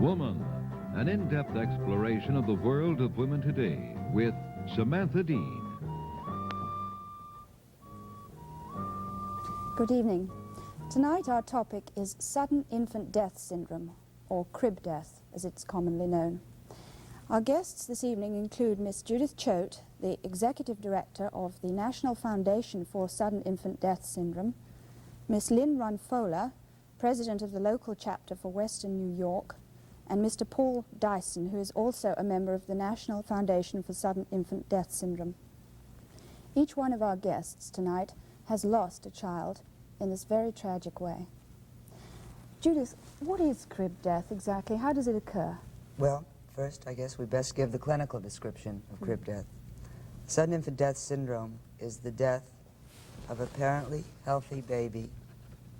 Woman, an in-depth exploration of the world of women today with Samantha Dean. Good evening. Tonight our topic is sudden infant death syndrome, or crib death as it's commonly known. Our guests this evening include Miss Judy Choate, the Executive Director of the National Foundation for Sudden Infant Death Syndrome, Miss Lynn Runfola, President of the local chapter for Western New York, and Mr. Paul Dyson, who is also a member of the National Foundation for Sudden Infant Death Syndrome. Each one of our guests tonight has lost a child in this very tragic way. Judith, what is crib death exactly? How does it occur? Well, first, I guess we best give the clinical description of crib death. Sudden infant death syndrome is the death of a apparently healthy baby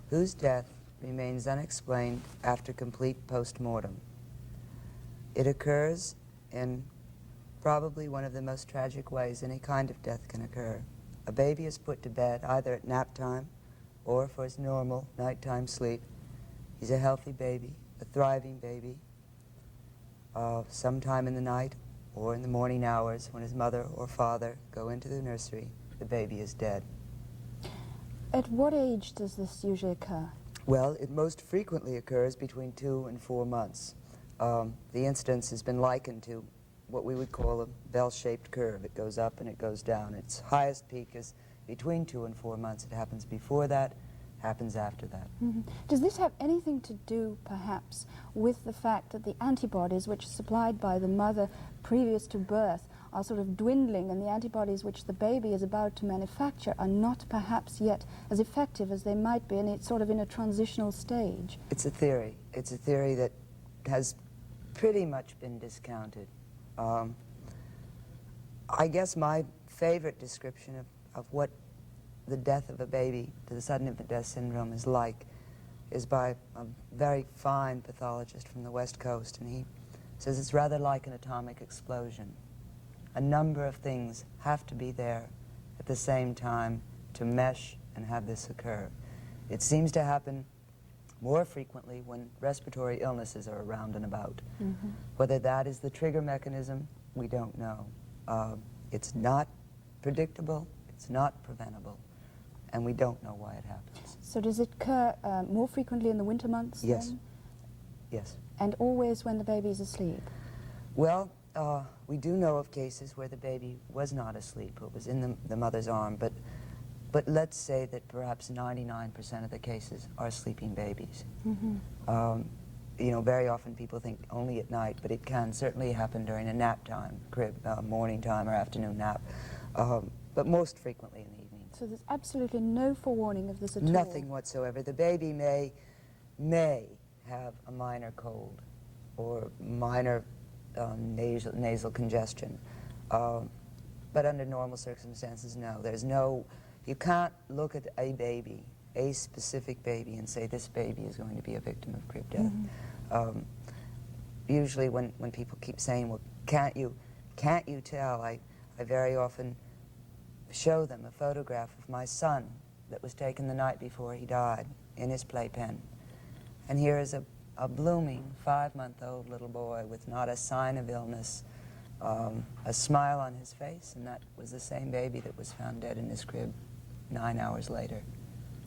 whose death remains unexplained after complete post-mortem. It occurs in probably one of the most tragic ways any kind of death can occur. A baby is put to bed either at nap time or for his normal nighttime sleep. He's a healthy baby, a thriving baby. Sometime in the night or in the morning hours when his mother or father go into the nursery, the baby is dead. At what age does this usually occur? Well, it most frequently occurs between 2 and 4 months. The incidence has been likened to what we would call a bell-shaped curve. It goes up and it goes down. Its highest peak is between 2 and 4 months. It happens before that, happens after that. Mm-hmm. Does this have anything to do, perhaps, with the fact that the antibodies which are supplied by the mother previous to birth are sort of dwindling, and the antibodies which the baby is about to manufacture are not perhaps yet as effective as they might be, and it's sort of in a transitional stage? It's a theory. It's a theory that has pretty much been discounted. I guess my favorite description of what the death of a baby to the sudden infant death syndrome is like is by a very fine pathologist from the West Coast, and he says it's rather like an atomic explosion. A number of things have to be there at the same time to mesh and have this occur. It seems to happen more frequently when respiratory illnesses are around and about. Mm-hmm. Whether that is the trigger mechanism, we don't know. It's not predictable, it's not preventable, and we don't know why it happens. So does it occur more frequently in the winter months? Yes. Then? Yes. And always when the baby is asleep? Well, we do know of cases where the baby was not asleep, it was in the mother's arm, but let's say that perhaps 99% of the cases are sleeping babies. Mm-hmm. You know, very often people think only at night, but it can certainly happen during a nap time, morning time or afternoon nap, but most frequently in the evening. So there's absolutely no forewarning of this at all? Nothing whatsoever. The baby may have a minor cold or minor nasal congestion, but under normal circumstances, no. There's no, you can't look at a baby, a specific baby, and say this baby is going to be a victim of crib death. Mm-hmm. Usually when people keep saying, well, can't you tell, I very often show them a photograph of my son that was taken the night before he died in his playpen. And here is a blooming 5-month-old little boy with not a sign of illness, a smile on his face, and that was the same baby that was found dead in his crib 9 hours later.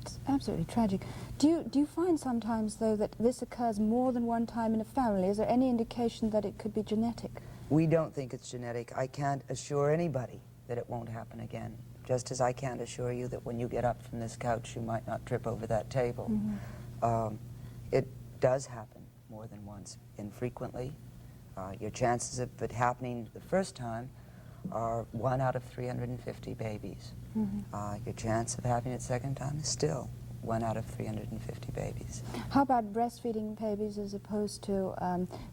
It's absolutely tragic. Do you find sometimes, though, that this occurs more than one time in a family? Is there any indication that it could be genetic? We don't think it's genetic. I can't assure anybody that it won't happen again, just as I can't assure you that when you get up from this couch you might not trip over that table. Mm-hmm. It does happen more than once, infrequently. Your chances of it happening the first time are 1 out of 350 babies. Mm-hmm. Your chance of having it second time is still 1 out of 350 babies. How about breastfeeding babies as opposed to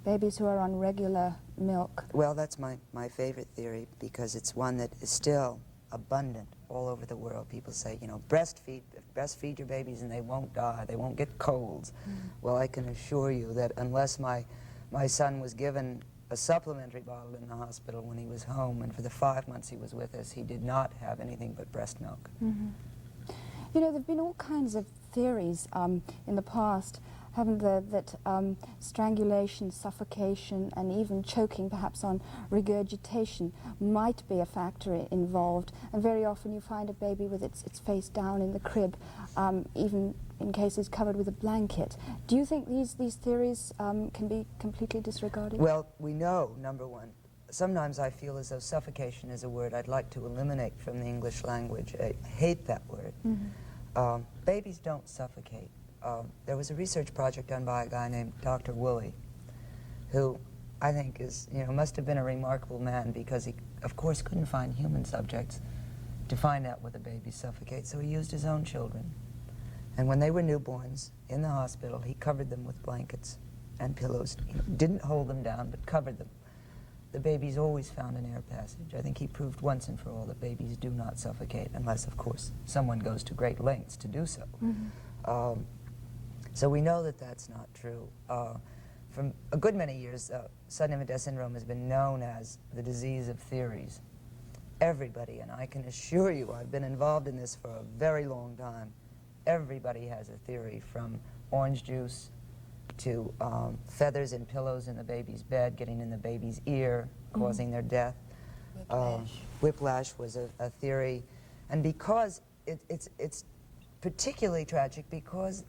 babies who are on regular milk? Well, that's my favorite theory, because it's one that is still abundant all over the world. People say, you know, breastfeed your babies and they won't die, they won't get colds. Mm-hmm. Well, I can assure you that unless my son was given a supplementary bottle in the hospital when he was home, and for the 5 months he was with us, he did not have anything but breast milk. Mm-hmm. You know, there have been all kinds of theories in the past haven't there, that strangulation, suffocation, and even choking, perhaps on regurgitation, might be a factor involved. And very often you find a baby with its face down in the crib, even in cases covered with a blanket. Do you think these theories can be completely disregarded? Well, we know, number one, sometimes I feel as though suffocation is a word I'd like to eliminate from the English language. I hate that word. Babies don't suffocate. There was a research project done by a guy named Dr. Woolley, who I think is, must have been a remarkable man, because he, of course, couldn't find human subjects to find out whether babies suffocate, so he used his own children. And when they were newborns in the hospital, he covered them with blankets and pillows. He didn't hold them down, but covered them. The babies always found an air passage. I think he proved once and for all that babies do not suffocate, unless, of course, someone goes to great lengths to do so. So we know that that's not true. For a good many years, sudden infant death syndrome has been known as the disease of theories. Everybody, and I can assure you, I've been involved in this for a very long time, everybody has a theory, from orange juice to feathers in pillows in the baby's bed, getting in the baby's ear, causing their death. Whiplash was a theory. And because it's particularly tragic, because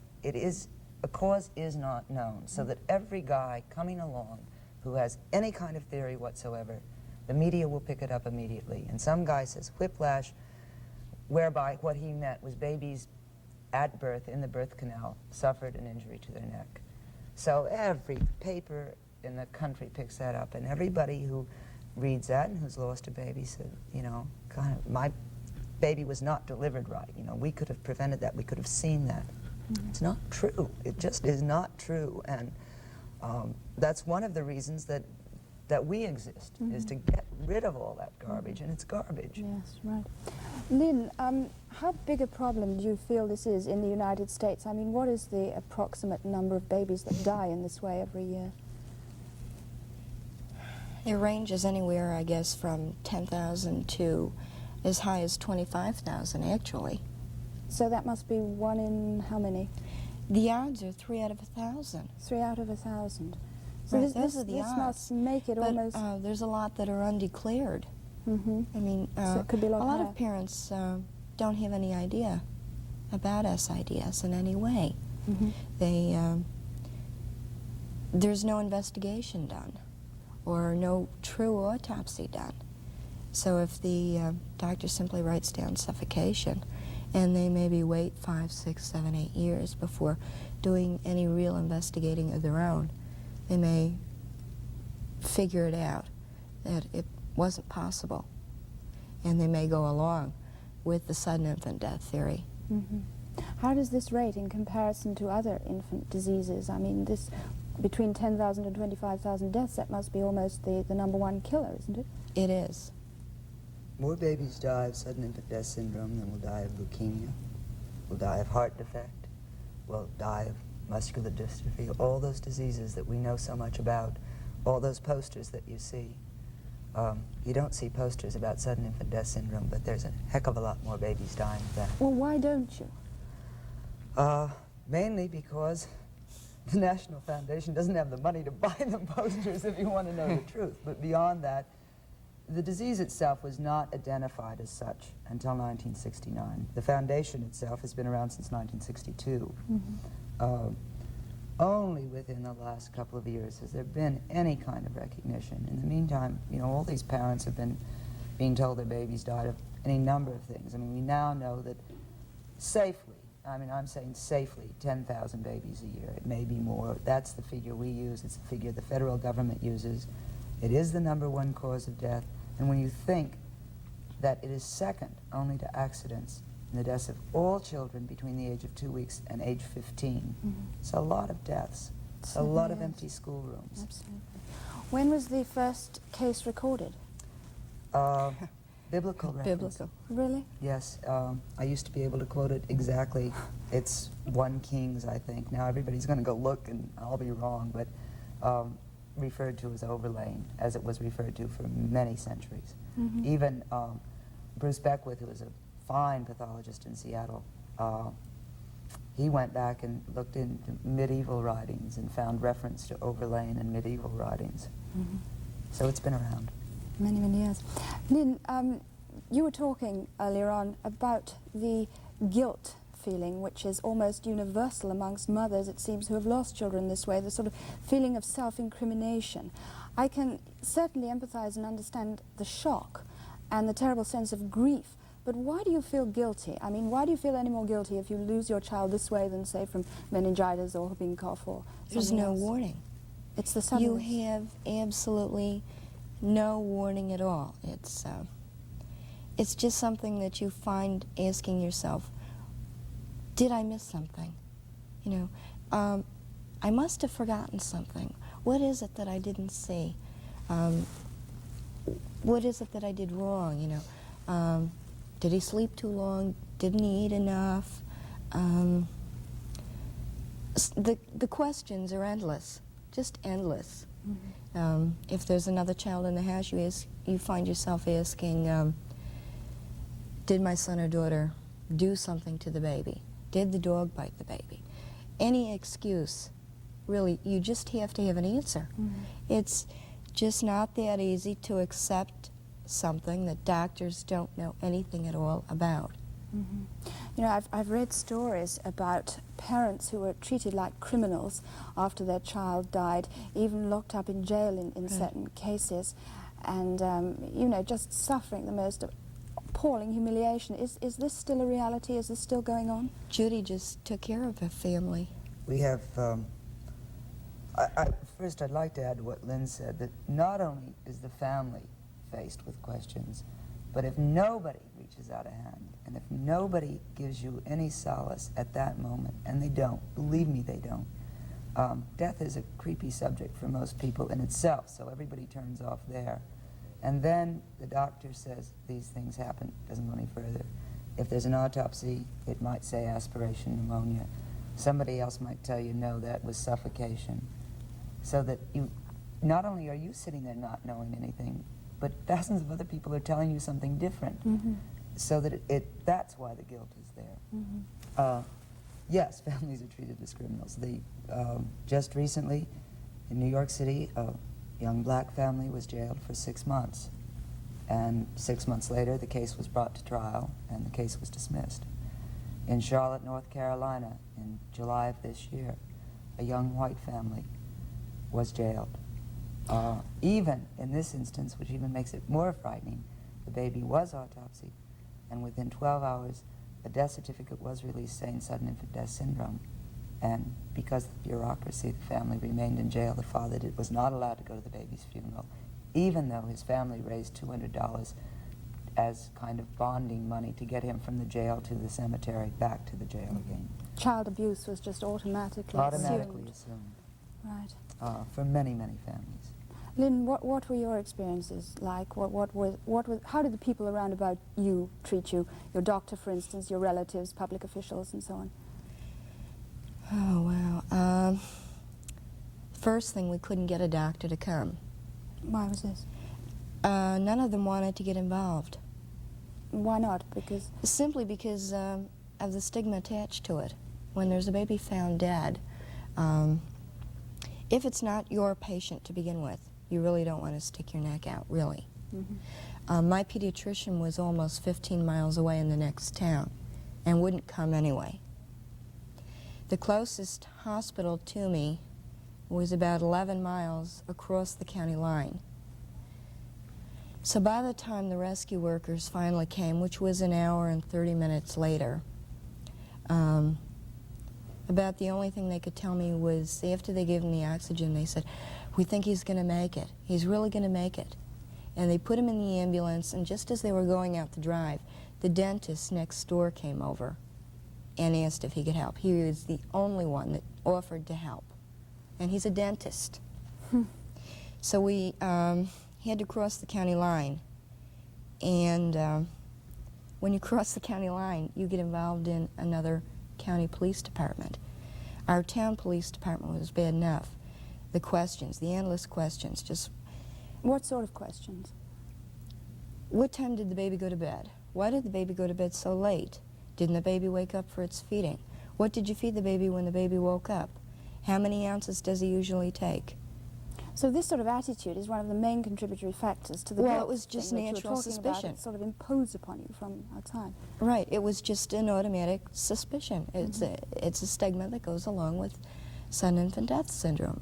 a cause is not known, so that every guy coming along who has any kind of theory whatsoever, the media will pick it up immediately. And some guy says whiplash, whereby what he meant was babies at birth, in the birth canal, suffered an injury to their neck. So every paper in the country picks that up, and everybody who reads that and who's lost a baby said, my baby was not delivered right. We could have prevented that. We could have seen that. It's not true. It just is not true. And that's one of the reasons that we exist, is to get rid of all that garbage, and it's garbage. Yes, right. Lynn, how big a problem do you feel this is in the United States? I mean, what is the approximate number of babies that die in this way every year? It ranges anywhere, I guess, from 10,000 to as high as 25,000, actually. So that must be one in how many? The odds are 3 out of 1,000. 3 out of 1,000. So Right, this those are the odds. must make it But almost... there's a lot that are undeclared. I mean, so it could be a lot of parents don't have any idea about SIDS in any way. There's no investigation done, or no true autopsy done. So if the doctor simply writes down suffocation, and they maybe wait 5, 6, 7, 8 years before doing any real investigating of their own, they may figure it out that it wasn't possible, and they may go along with the sudden infant death theory. How does this rate in comparison to other infant diseases? I mean, this between 10,000 and 25,000 deaths, that must be almost the number one killer, isn't it? It is. More babies die of sudden infant death syndrome than will die of leukemia, will die of heart defect, will die of muscular dystrophy, all those diseases that we know so much about, all those posters that you see. You don't see posters about sudden infant death syndrome, but there's a heck of a lot more babies dying of that. Well, why don't you? Mainly because the National Foundation doesn't have the money to buy them posters, if you want to know the truth. But beyond that, the disease itself was not identified as such until 1969. The foundation itself has been around since 1962. Only within the last couple of years has there been any kind of recognition. In the meantime, all these parents have been being told their babies died of any number of things. I mean, we now know that safely, I'm saying safely, 10,000 babies a year. It may be more. That's the figure we use. It's the figure the federal government uses. It is the number one cause of death. And when you think that it is second only to accidents in the deaths of all children between the age of 2 weeks and age 15, it's a lot of deaths. It's a lot of empty schoolrooms. Absolutely. When was the first case recorded? Biblical reference. Biblical. Really? Yes. I used to be able to quote it exactly. It's 1 Kings, I think. Now everybody's going to go look, and I'll be wrong, but referred to as overlaying, as it was referred to for many centuries. Even Bruce Beckwith, who was a fine pathologist in Seattle, he went back and looked into medieval writings and found reference to overlaying in medieval writings. So it's been around. Many, many years. Lynn, you were talking earlier on about the guilt feeling, which is almost universal amongst mothers, it seems, who have lost children this way, the sort of feeling of self-incrimination. I can certainly empathize and understand the shock and the terrible sense of grief, but why do you feel guilty? I mean, why do you feel any more guilty if you lose your child this way than, say, from meningitis or whooping cough or There's something no else? warning. It's the You suddenness. have absolutely no warning at all. It's just something that you find asking yourself, did I miss something? You know, I must have forgotten something. What is it that I didn't see? What is it that I did wrong, you know? Did he sleep too long? Didn't he eat enough? The questions are endless, just endless. If there's another child in the house, you find yourself asking, did my son or daughter do something to the baby? Did the dog bite the baby? Any excuse, really, you just have to have an answer. It's just not that easy to accept something that doctors don't know anything at all about. You know, I've read stories about parents who were treated like criminals after their child died, even locked up in jail in certain cases, and, you know, just suffering the most appalling humiliation. Is this still a reality? Is this still going on? Judy just took care of her family. We have, first I'd like to add to what Lynn said, that not only is the family faced with questions, but if nobody reaches out a hand, and if nobody gives you any solace at that moment, and they don't, believe me, they don't, death is a creepy subject for most people in itself, so everybody turns off there. And then the doctor says these things happen, doesn't go any further. If there's an autopsy, it might say aspiration pneumonia. Somebody else might tell you, no, that was suffocation. So that you, not only are you sitting there not knowing anything, but thousands of other people are telling you something different. So that that's why the guilt is there. Yes, families are treated as criminals. Just recently, in New York City, a young black family was jailed for 6 months. And 6 months later, the case was brought to trial, and the case was dismissed. In Charlotte, North Carolina, in July of this year, a young white family was jailed. Even in this instance, which even makes it more frightening, the baby was autopsied, and within 12 hours, a death certificate was released saying sudden infant death syndrome. And because of the bureaucracy, the family remained in jail. The father was not allowed to go to the baby's funeral, even though his family raised $200 as kind of bonding money to get him from the jail to the cemetery, back to the jail again. Child abuse was just automatically Assumed. Right. For many, many families. Lynn, what were your experiences like? How did the people around about you treat you? Your doctor, for instance, your relatives, public officials, and so on? Oh, wow. First thing, we couldn't get a doctor to come. Why was this? None of them wanted to get involved. Why not? Because Simply because of the stigma attached to it. When there's a baby found dead, if it's not your patient to begin with, you really don't want to stick your neck out, really. My pediatrician was almost 15 miles away in the next town and wouldn't come anyway. The closest hospital to me was about 11 miles across the county line. So by the time the rescue workers finally came, which was an hour and 30 minutes later, about the only thing they could tell me was after they gave him the oxygen, they said, "We think he's going to make it. He's really going to make it." And they put him in the ambulance, and just as they were going out the drive, the dentist next door came over and asked if he could help. He was the only one that offered to help. And he's a dentist. So we had to cross the county line. And when you cross the county line, you get involved in another county police department. Our town police department was bad enough. The questions, the endless questions, just... what sort of questions? What time did the baby go to bed? Why did the baby go to bed so late? Didn't the baby wake up for its feeding? What did you feed the baby when the baby woke up? How many ounces does he usually take? So this sort of attitude is one of the main contributory factors to the Well, guilt it was just thing that you were natural talking about. suspicion. It's sort of imposed upon you from outside. Right, it was just an automatic suspicion. It's a stigma that goes along with sudden infant death syndrome.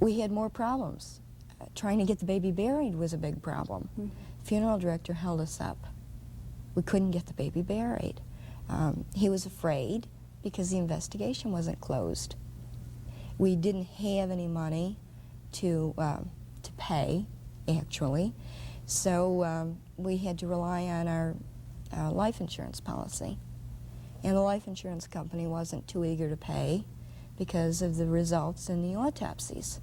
We had more problems. Trying to get the baby buried was a big problem. Funeral director held us up. We couldn't get the baby buried. He was afraid because the investigation wasn't closed. We didn't have any money to pay, actually, so we had to rely on our life insurance policy. And the life insurance company wasn't too eager to pay because of the results in the autopsies.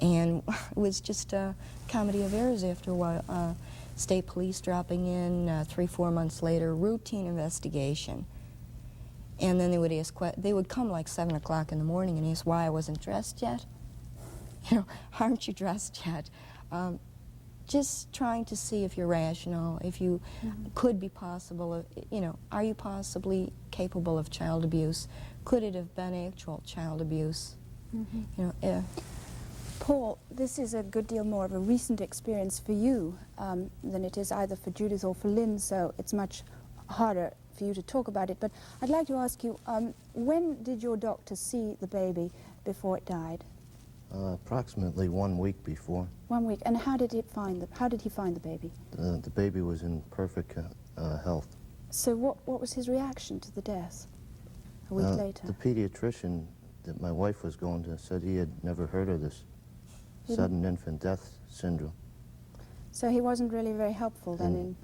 And it was just a comedy of errors after a while. State police dropping in 3-4 months later, routine investigation. And then they would ask, they would come like 7 o'clock in the morning and ask why I wasn't dressed yet. You know, aren't you dressed yet? Just trying to see if you're rational, if you could be possible, you know, are you possibly capable of child abuse? Could it have been actual child abuse? You know, Paul, this is a good deal more of a recent experience for you than it is either for Judith or for Lynn, so it's much harder for you to talk about it. But I'd like to ask you, when did your doctor see the baby before it died? Approximately 1 week before. 1 week. And how did he find the baby? The baby was in perfect health. So what was his reaction to the death a week later? The pediatrician that my wife was going to said he had never heard of this sudden infant death syndrome. So he wasn't really very helpful then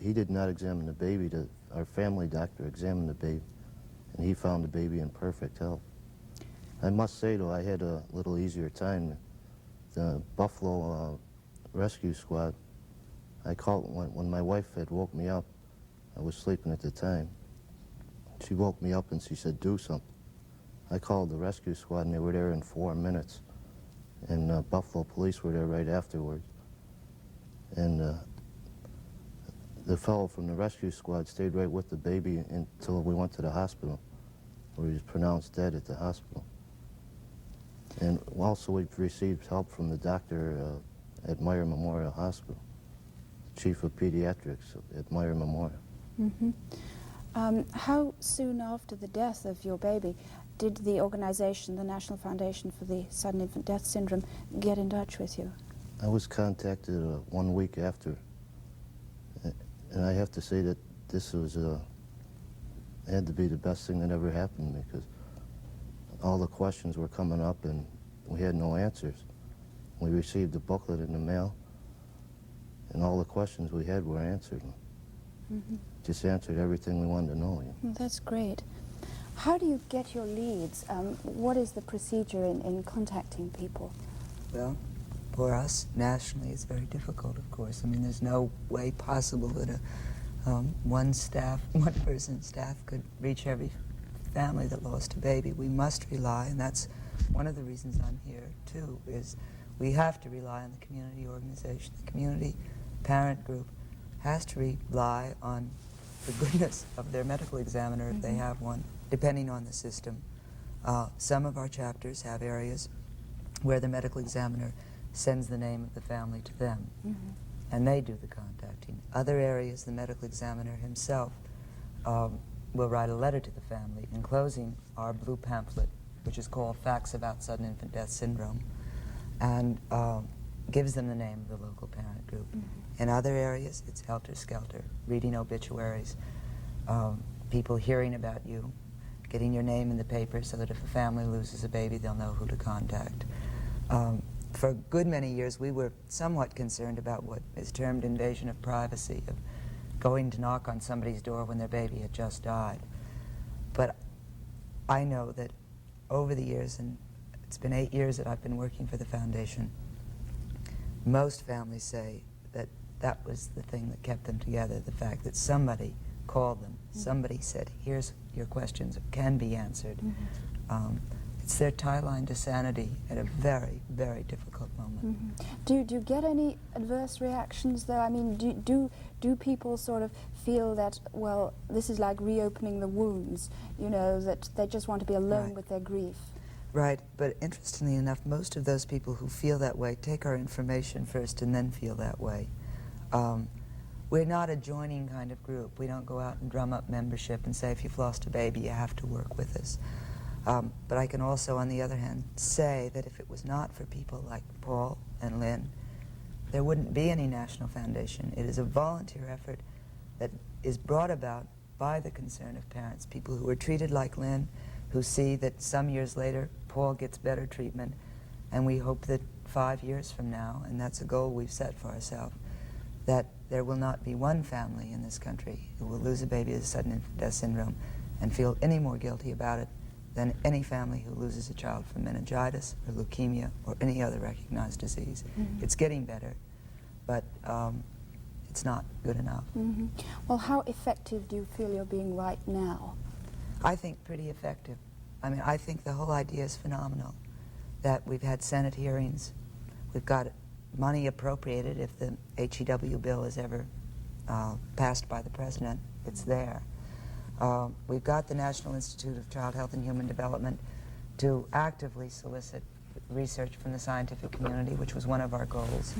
He did not examine the baby. Our family doctor examined the baby, and he found the baby in perfect health. I must say, though, I had a little easier time. The Buffalo Rescue Squad, I called when my wife had woke me up. I was sleeping at the time. She woke me up and she said, do something. I called the rescue squad, and they were there in 4 minutes. And Buffalo police were there right afterwards. And the fellow from the rescue squad stayed right with the baby until we went to the hospital, where he was pronounced dead at the hospital. And also we've received help from the doctor at Meyer Memorial Hospital, chief of pediatrics at Meyer Memorial. How soon after the death of your baby did the organization, the National Foundation for the Sudden Infant Death Syndrome, get in touch with you? I was contacted 1 week after, and I have to say that this was had to be the best thing that ever happened to me, because all the questions were coming up and we had no answers. We received a booklet in the mail, and all the questions we had were answered. Just answered everything we wanted to know. Well, that's great. How do you get your leads? What is the procedure in contacting people? Well, for us, nationally, it's very difficult, of course. I mean, there's no way possible that one person's staff could reach every family that lost a baby. We must rely, and that's one of the reasons I'm here, too, is we have to rely on the community organization. The community parent group has to rely on the goodness of their medical examiner if they have one, depending on the system. Some of our chapters have areas where the medical examiner sends the name of the family to them, and they do the contacting. Other areas, the medical examiner himself will write a letter to the family enclosing our blue pamphlet, which is called Facts About Sudden Infant Death Syndrome, and gives them the name of the local parent group. In other areas, it's helter-skelter, reading obituaries, people hearing about you, getting your name in the paper so that if a family loses a baby, they'll know who to contact. For a good many years, we were somewhat concerned about what is termed invasion of privacy, of going to knock on somebody's door when their baby had just died. But I know that over the years, and it's been 8 years that I've been working for the foundation, most families say that that was the thing that kept them together, the fact that somebody called them, somebody said, here's your questions, can be answered. It's their tie line to sanity at a very, very difficult moment. Do you get any adverse reactions, though? I mean, do people sort of feel that, well, this is like reopening the wounds, you know, that they just want to be alone with their grief? Right, but interestingly enough, most of those people who feel that way take our information first and then feel that way. We're not a joining kind of group. We don't go out and drum up membership and say, if you've lost a baby, you have to work with us. But I can also, on the other hand, say that if it was not for people like Paul and Lynn, there wouldn't be any National Foundation. It is a volunteer effort that is brought about by the concern of parents, people who are treated like Lynn, who see that some years later Paul gets better treatment, and we hope that 5 years from now, and that's a goal we've set for ourselves, that there will not be one family in this country who will lose a baby with sudden infant death syndrome and feel any more guilty about it than any family who loses a child from meningitis or leukemia or any other recognized disease. It's getting better, but it's not good enough. Well, how effective do you feel you're being right now? I think pretty effective. I mean, I think the whole idea is phenomenal, that we've had Senate hearings, we've got money appropriated if the HEW bill is ever passed by the President, it's there. We've got the National Institute of Child Health and Human Development to actively solicit research from the scientific community, which was one of our goals.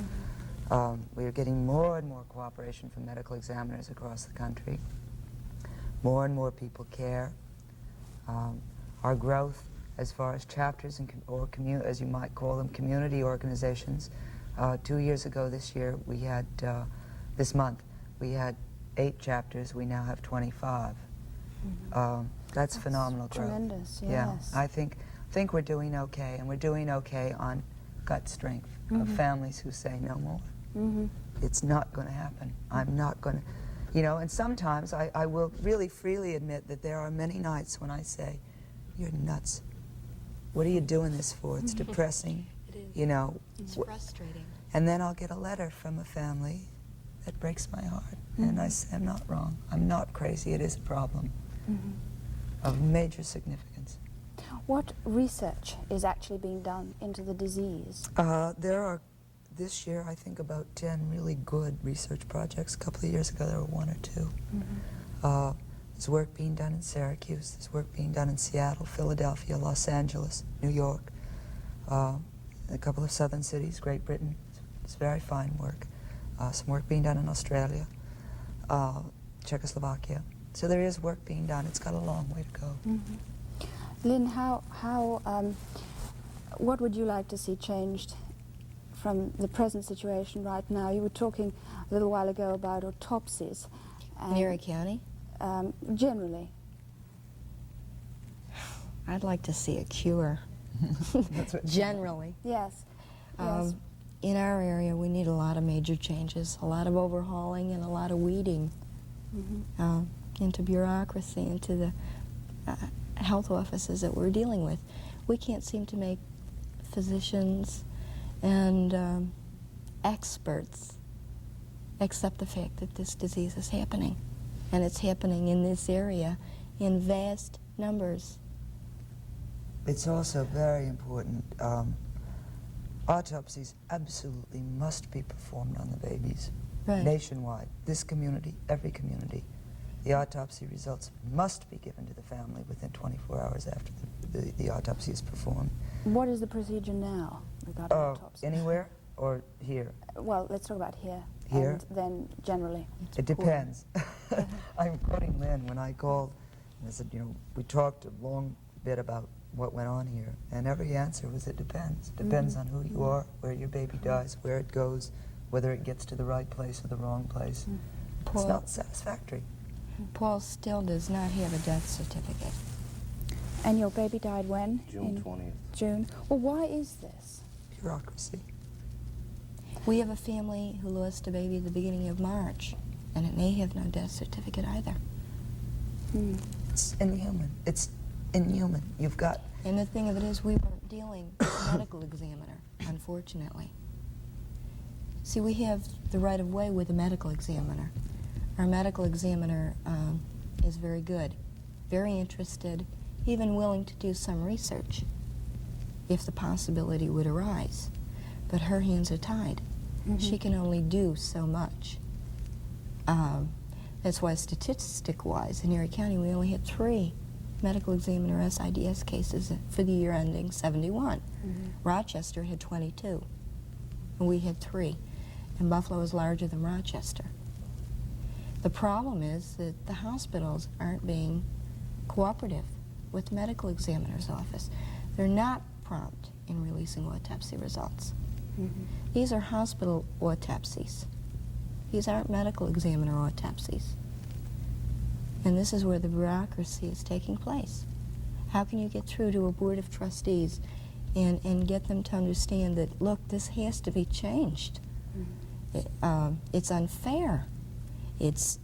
We are getting more and more cooperation from medical examiners across the country. More and more people care. Our growth as far as chapters and or as you might call them, community organizations. 2 years ago this year, we had, this month, we had 8 chapters. We now have 25. That's phenomenal growth. Tremendous, yes. Yeah, I think we're doing okay, and we're doing okay on gut strength of families who say no more. It's not going to happen. I'm not going to, you know, and sometimes I will really freely admit that there are many nights when I say, you're nuts. What are you doing this for? It's depressing. It is. You know. It's frustrating. And then I'll get a letter from a family that breaks my heart. And I say, I'm not wrong. I'm not crazy. It is a problem of major significance. What research is actually being done into the disease? There are, this year, I think about 10 really good research projects. A couple of years ago, there were 1 or 2. There's work being done in Syracuse. There's work being done in Seattle, Philadelphia, Los Angeles, New York, a couple of southern cities, Great Britain. It's very fine work. Some work being done in Australia, Czechoslovakia. So there is work being done. It's got a long way to go. Lynn, what would you like to see changed from the present situation right now? You were talking a little while ago about autopsies. In Erie County? Generally. I'd like to see a cure. That's what Generally. Yes. Yes. In our area, we need a lot of major changes, a lot of overhauling and a lot of weeding into bureaucracy, into the health offices that we're dealing with. We can't seem to make physicians and experts accept the fact that this disease is happening. And it's happening in this area in vast numbers. It's also very important. Autopsies absolutely must be performed on the babies, nationwide. This community, every community. The autopsy results must be given to the family within 24 hours after the autopsy is performed. What is the procedure now regarding autopsy? Anywhere or here? Well, let's talk about here. Here? And then generally. It depends. I'm quoting Lynn when I called and I said, you know, we talked a long bit about what went on here, and every answer was it depends. Depends on who you are, where your baby dies, where it goes, whether it gets to the right place or the wrong place. It's not satisfactory. Paul still does not have a death certificate. And your baby died when? June 20th. June. Well, why is this? Bureaucracy. We have a family who lost a baby at the beginning of March, and it may have no death certificate either. It's inhuman. It's inhuman. You've got... And the thing of it is, we weren't dealing with a medical examiner, unfortunately. See, we have the right of way with a medical examiner. Our medical examiner is very good, very interested, even willing to do some research. if the possibility would arise. But her hands are tied. She can only do so much. That's why statistic-wise, in Erie County, we only had 3 medical examiner SIDS cases for the year ending 71. Rochester had 22, and we had 3. And Buffalo is larger than Rochester. The problem is that the hospitals aren't being cooperative with the medical examiner's office. They're not prompt in releasing autopsy results. These are hospital autopsies. These aren't medical examiner autopsies. And this is where the bureaucracy is taking place. How can you get through to a board of trustees and get them to understand that, look, this has to be changed? It's unfair. It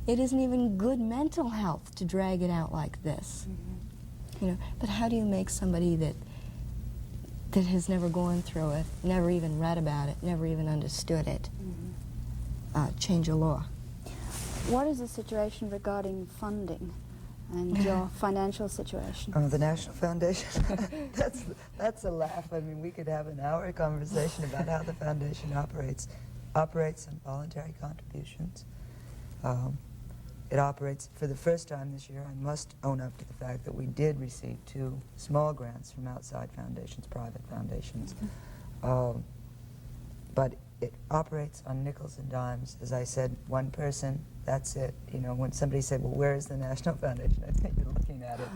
isn't even good mental health to drag it out like this. You know, but how do you make somebody that has never gone through it, never even read about it, never even understood it, change a law? What is the situation regarding funding and your financial situation? The National Foundation? that's a laugh. I mean, we could have an hour conversation about how the foundation operates on voluntary contributions. It operates, for the first time this year, I must own up to the fact that we did receive 2 small grants from outside foundations, private foundations. But it operates on nickels and dimes. As I said, one person, that's it. You know, when somebody said, well, where is the National Foundation? I think you're looking at it.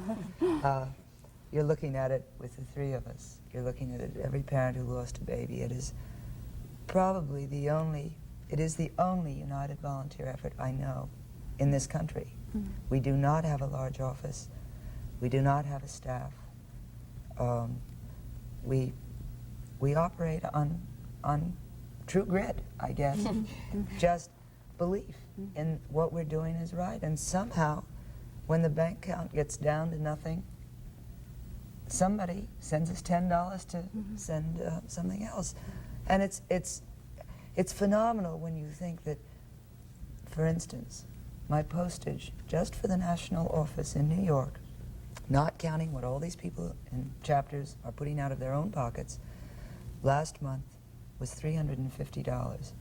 You're looking at it with the 3 of us. You're looking at it, every parent who lost a baby. It is probably the only united volunteer effort I know in this country. We do not have a large office. We do not have a staff. We operate on true grit, I guess. Just belief in what we're doing is right. And somehow, when the bank account gets down to nothing, somebody sends us $10 to send something else. And it's phenomenal when you think that, for instance, my postage just for the national office in New York, not counting what all these people in chapters are putting out of their own pockets, last month was $350.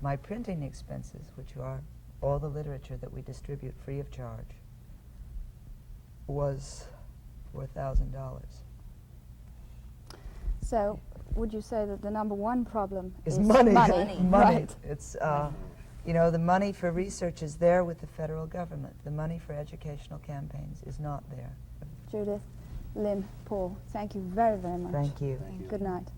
My printing expenses, which are all the literature that we distribute free of charge, was $4,000. So, would you say that the number one problem is money? Money. Right. It's, you know, the money for research is there with the federal government. The money for educational campaigns is not there. Judith, Lynn, Paul, thank you very, very much. Thank you. Good night.